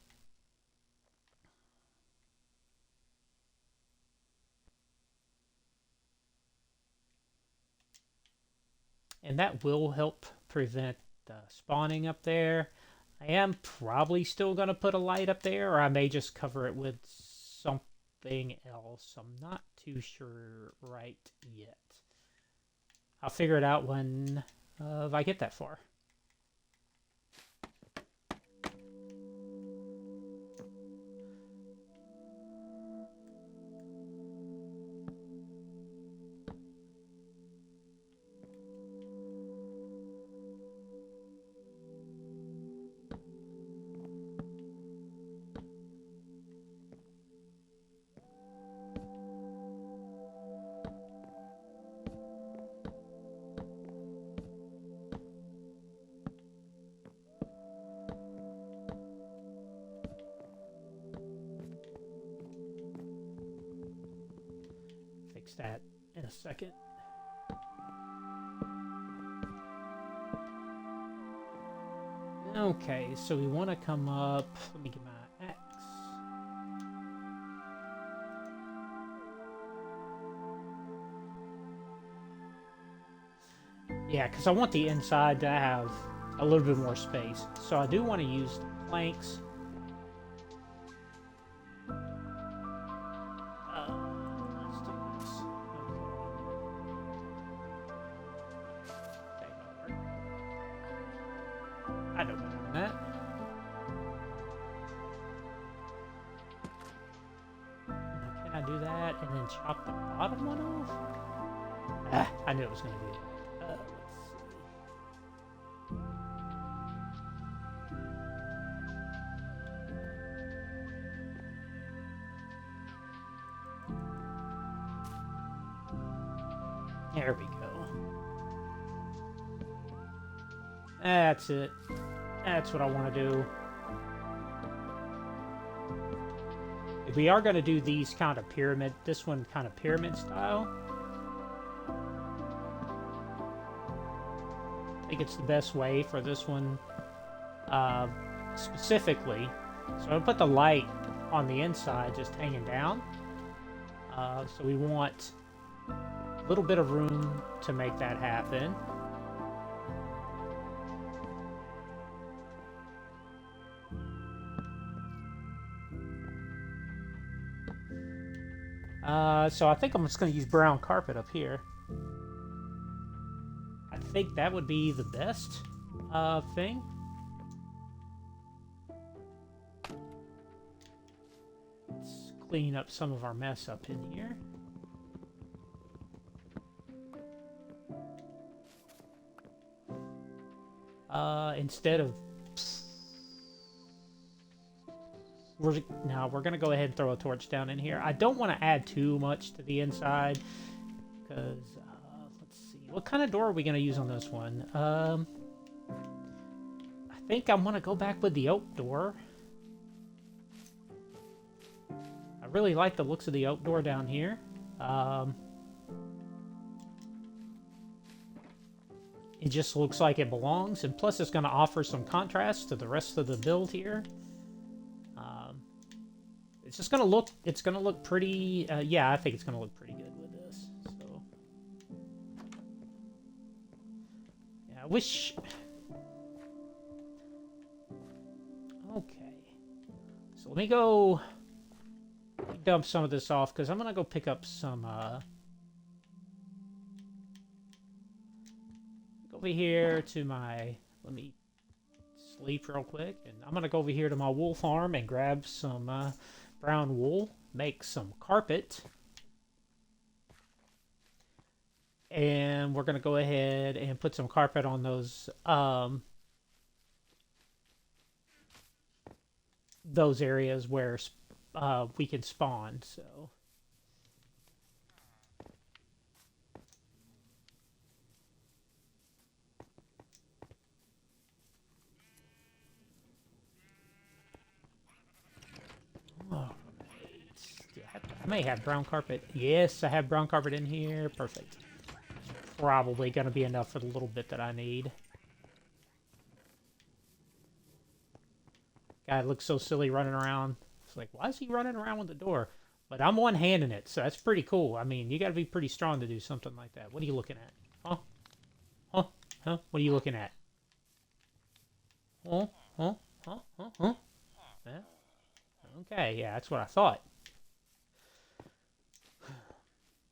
And that will help prevent spawning up there. I am probably still going to put a light up there, or I may just cover it with something else. I'm not too sure right yet. I'll figure it out when I get that far. fix that in a second. Okay, so we want to come up. Let me get my axe. Yeah, because I want the inside to have a little bit more space. So I do want to use the planks. Let's do this. Okay. Okay, I know better than that. Now, can I do that and then chop the bottom one off? Ah, I knew it was going to do that. Let's see. There we go. That's it. That's what I want to do. If we are going to do these kind of pyramid, this one kind of pyramid style, I think it's the best way for this one specifically. So I'll put the light on the inside just hanging down. So we want a little bit of room to make that happen. So I think I'm just going to use brown carpet up here. I think that would be the best thing. Let's clean up some of our mess up in here. Instead of... We're going to go ahead and throw a torch down in here. I don't want to add too much to the inside, because, let's see. What kind of door are we going to use on this one? I think I'm going to go back with the oak door. I really like the looks of the oak door down here. It just looks like it belongs, and plus it's going to offer some contrast to the rest of the build here. It's just going to look, pretty, yeah, I think it's going to look pretty good with this, so. Yeah, I wish... Okay. So let me go dump some of this off, because I'm going to go pick up some, over here to my, let me sleep real quick, and I'm gonna go over here to my wool farm and grab some brown wool, make some carpet, and we're gonna go ahead and put some carpet on those areas where we can spawn. So I may have brown carpet. Yes, I have brown carpet in here. Perfect. Probably going to be enough for the little bit that I need. Guy looks so silly running around. It's like, why is he running around with the door? But I'm one-handing it, so that's pretty cool. I mean, you got to be pretty strong to do something like that. What are you looking at? Huh? Huh? Huh? What are you looking at? Huh? Huh? Huh? Huh? Huh? Yeah. Okay, yeah, that's what I thought.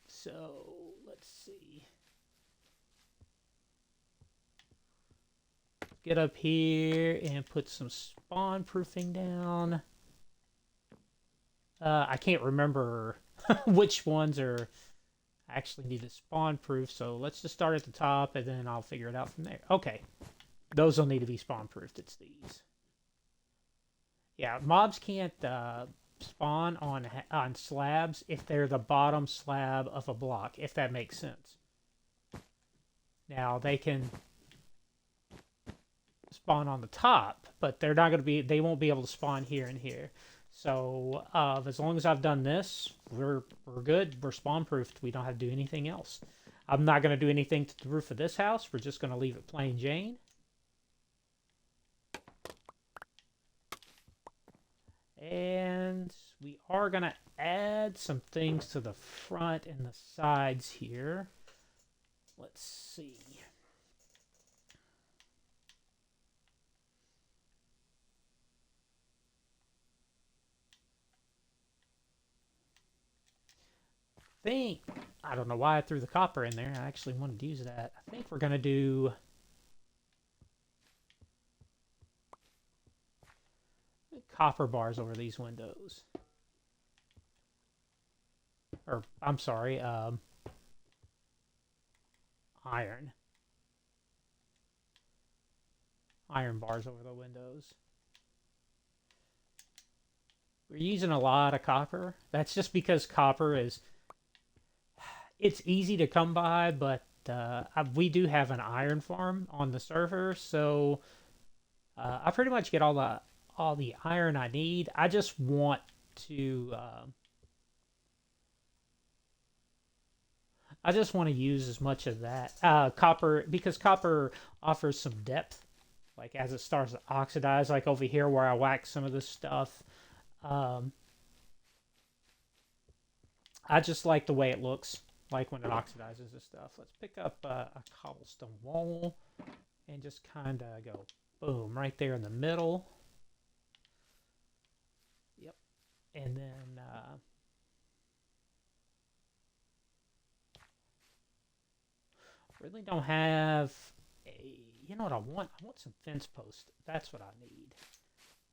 So, let's see. Get up here and put some spawn proofing down. I can't remember which ones are actually need to spawn proof, so let's just start at the top and then I'll figure it out from there. Okay, those will need to be spawn proofed. It's these. Yeah, mobs can't spawn on slabs if they're the bottom slab of a block, if that makes sense. Now they can spawn on the top, but they're not going to be, they won't be able to spawn here and here. So as long as I've done this, we're good. We're spawn proofed. We don't have to do anything else. I'm not going to do anything to the roof of this house. We're just going to leave it plain Jane. And we are going to add some things to the front and the sides here. Let's see. I don't know why I threw the copper in there. I actually wanted to use that. I think we're going to do copper bars over these windows. Or, I'm sorry, iron. Iron bars over the windows. We're using a lot of copper. That's just because copper is... It's easy to come by, but we do have an iron farm on the server, so I pretty much get all the iron I need. I just want to use as much of that copper, because copper offers some depth. Like as it starts to oxidize, like over here where I wax some of this stuff. I just like the way it looks. Like when it oxidizes and stuff. Let's pick up a cobblestone wall and just kind of go boom right there in the middle. Yep. And then really don't have a... You know what I want? I want some fence posts. That's what I need.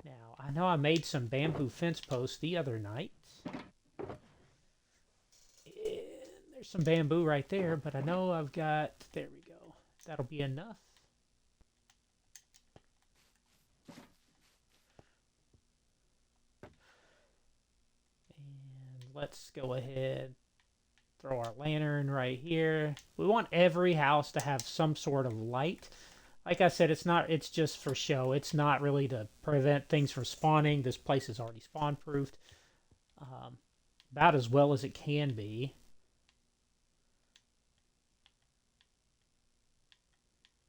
Now, I know I made some bamboo fence posts the other night. There's some bamboo right there, but I know I've got... There we go. That'll be enough. And let's go ahead, throw our lantern right here. We want every house to have some sort of light. Like I said, it's just for show. It's not really to prevent things from spawning. This place is already spawn proofed. About as well as it can be.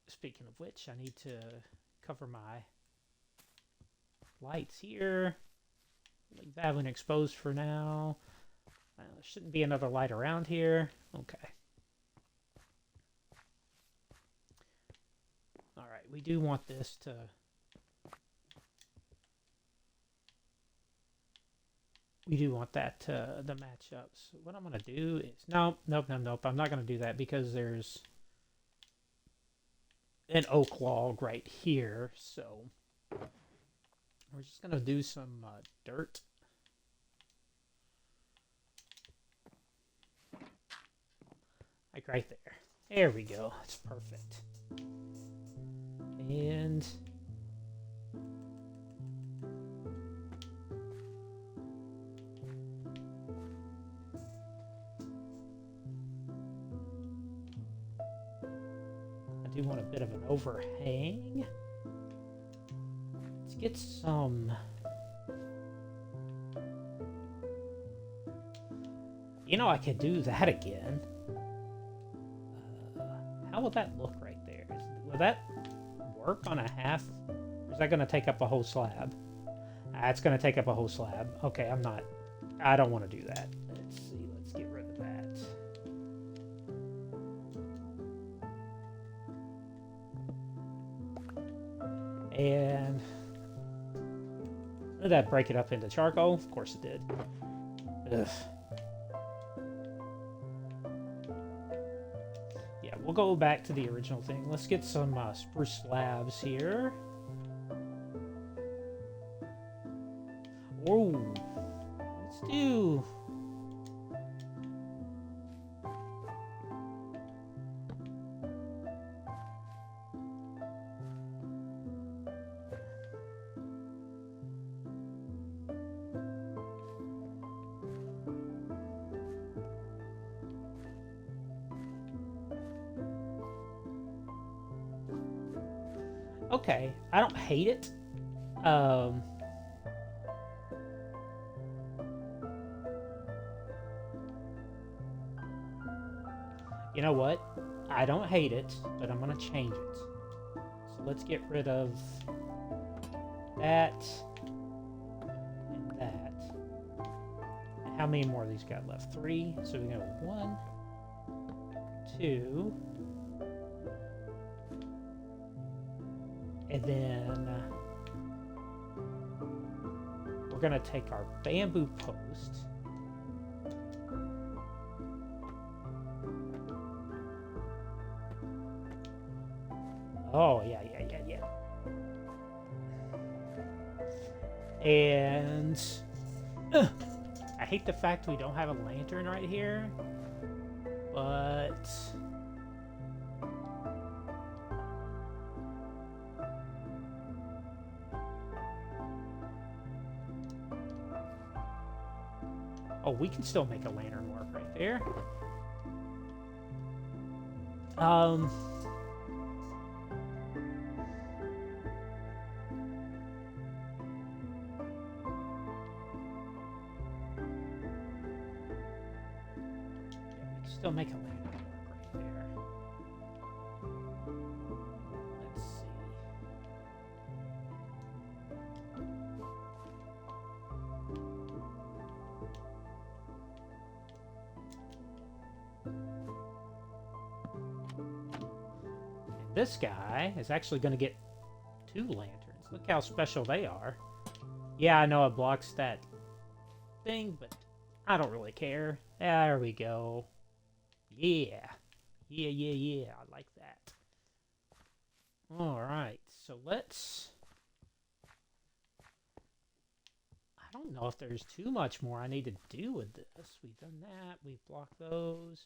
Speaking of which, I need to cover my lights here. Leave that one exposed for now. There shouldn't be another light around here. Okay. Alright, we do want this to... We do want that to match up. So what I'm going to do is... Nope. I'm not going to do that because there's an oak log right here, so we're just gonna do some dirt. Like right there. There we go. It's perfect. And I do want a bit of an overhang. Let's get some... You know, I could do that again. How will that look right there? Will that work on a half? Or is that going to take up a whole slab? It's going to take up a whole slab. Okay, I don't want to do that. Let's see, let's get rid of that. And did that break it up into charcoal? Of course it did. Ugh. Yeah, we'll go back to the original thing. Let's get some spruce slabs here. Whoa. Let's do... Okay, I don't hate it. You know what? I don't hate it, but I'm gonna change it. So let's get rid of that and that. And how many more of these got left? 3. So we go 1, 2, and then we're gonna take our bamboo post. Oh, yeah. And I hate the fact we don't have a lantern right here, but oh, we can still make a lantern work right there. Still make a lantern work right there. Let's see. And this guy is actually going to get 2 lanterns. Look how special they are. Yeah, I know it blocks that thing, but I don't really care. There we go. Yeah. I like that. Alright, so let's... I don't know if there's too much more I need to do with this. We've done that. We've blocked those.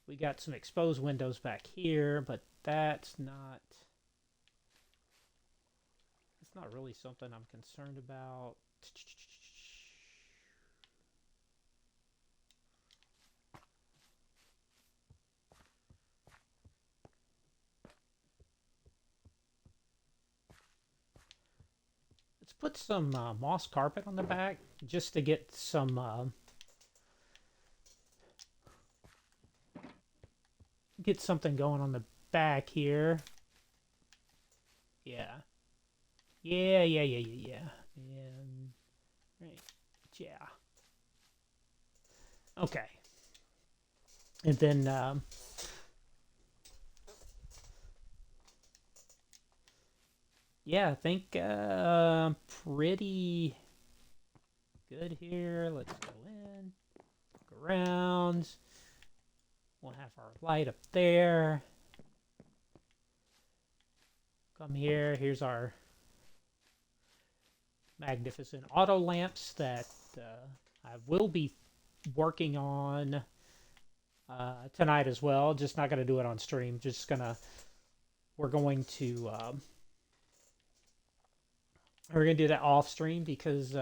We got some exposed windows back here, but that's not... It's not really something I'm concerned about. Let's put some moss carpet on the back just to get some get something going on the back here. Yeah. Yeah. And right. Yeah. Okay. And then yeah, I think pretty good here. Let's go in, look around. We'll have our light up there. Come here. Here's our magnificent auto lamps that I will be working on tonight as well. Just not going to do it on stream. We're going to do that off stream because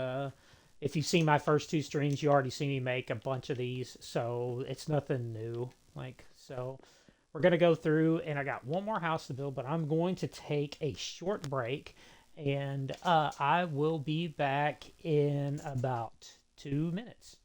if you've seen my first 2 streams, you already see me make a bunch of these, so it's nothing new. So we're gonna go through, and I got one more house to build, but I'm going to take a short break, and I will be back in about 2 minutes.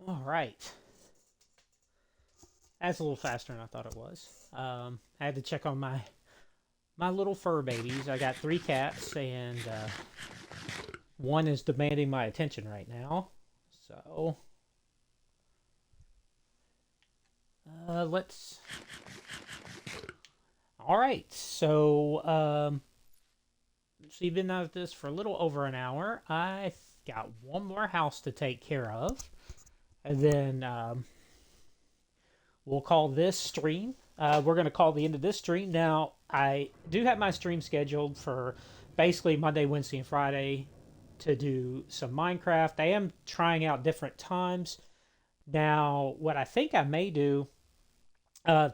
All right. That's a little faster than I thought it was. I had to check on my little fur babies. I got 3 cats, and one is demanding my attention right now. So let's. All right. So you've been at this for a little over an hour. I got one more house to take care of, and then we'll call this stream. We're going to call the end of this stream. Now, I do have my stream scheduled for basically Monday, Wednesday, and Friday to do some Minecraft. I am trying out different times. Now, what I think I may do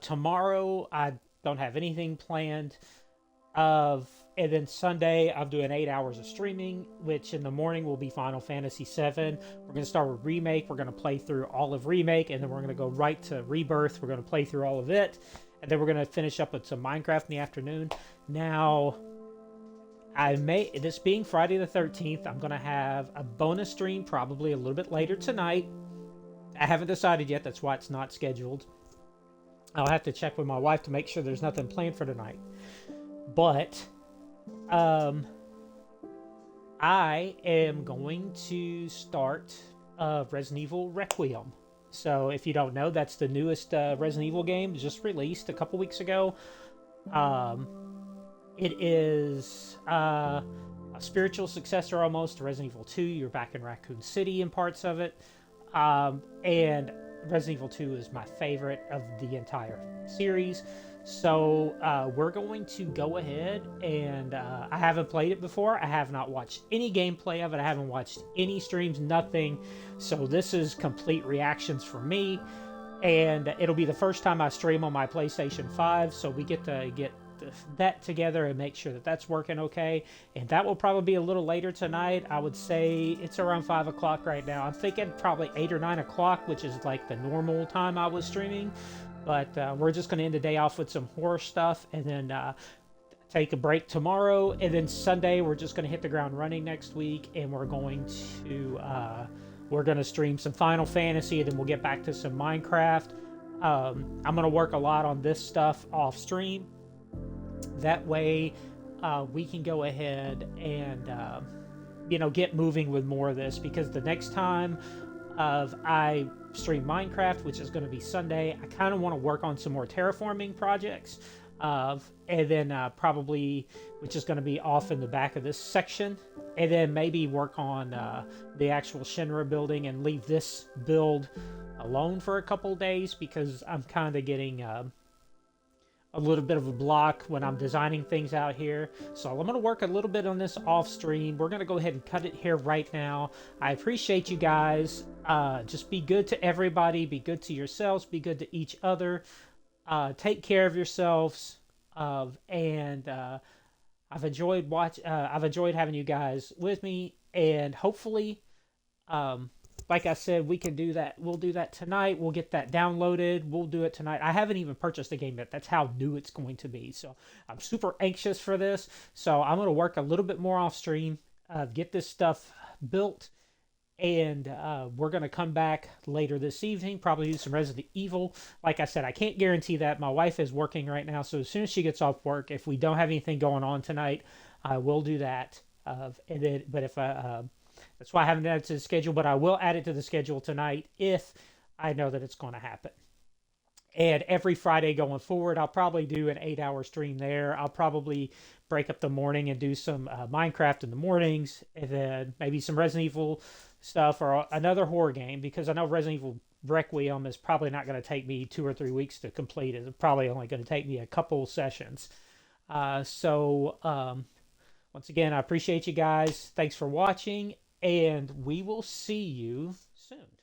tomorrow, I don't have anything planned. And then Sunday, I'm doing 8 hours of streaming, which in the morning will be Final Fantasy VII. We're going to start with Remake. We're going to play through all of Remake, and then we're going to go right to Rebirth. We're going to play through all of it, and then we're going to finish up with some Minecraft in the afternoon. Now, this being Friday the 13th, I'm going to have a bonus stream probably a little bit later tonight. I haven't decided yet. That's why it's not scheduled. I'll have to check with my wife to make sure there's nothing planned for tonight. But I am going to start Resident Evil Requiem. So if you don't know, that's the newest Resident Evil game, just released a couple weeks ago. It is a spiritual successor almost to Resident Evil 2. You're back in Raccoon City in parts of it. And Resident Evil 2 is my favorite of the entire series. So we're going to go ahead and I haven't played it before. I have not watched any gameplay of it. I haven't watched any streams, nothing. So this is complete reactions for me. And it'll be the first time I stream on my PlayStation 5. So we get to get that together and make sure that that's working okay. And that will probably be a little later tonight. I would say it's around 5 o'clock right now. I'm thinking probably 8 or 9 o'clock, which is like the normal time I was streaming. But we're just going to end the day off with some horror stuff, and then take a break tomorrow. And then Sunday, we're just going to hit the ground running next week, and we're going to stream some Final Fantasy, and then we'll get back to some Minecraft. I'm going to work a lot on this stuff off stream. That way, we can go ahead and get moving with more of this, because the next time I stream Minecraft, which is going to be Sunday, I kind of want to work on some more terraforming projects, and then probably, which is going to be off in the back of this section, and then maybe work on the actual Shinra building and leave this build alone for a couple days, because I'm kind of getting a little bit of a block when I'm designing things out here. So I'm going to work a little bit on this off stream. We're going to go ahead and cut it here right now. I appreciate you guys. Just be good to everybody. Be good to yourselves. Be good to each other. Take care of yourselves. And I've enjoyed having you guys with me. And hopefully, like I said, we can do that. We'll do that tonight. We'll get that downloaded. We'll do it tonight. I haven't even purchased the game yet. That's how new it's going to be. So I'm super anxious for this. So I'm going to work a little bit more off stream, get this stuff built, and we're going to come back later this evening, probably do some Resident Evil. Like I said, I can't guarantee that. My wife is working right now, so as soon as she gets off work, if we don't have anything going on tonight, I will do that. That's why I haven't added to the schedule, but I will add it to the schedule tonight if I know that it's going to happen. And every Friday going forward, I'll probably do an 8-hour stream there. I'll probably break up the morning and do some Minecraft in the mornings, and then maybe some Resident Evil stuff or another horror game, because I know Resident Evil Requiem is probably not going to take me 2 or 3 weeks to complete. It's probably only going to take me a couple sessions. Once again, I appreciate you guys. Thanks for watching, and we will see you soon.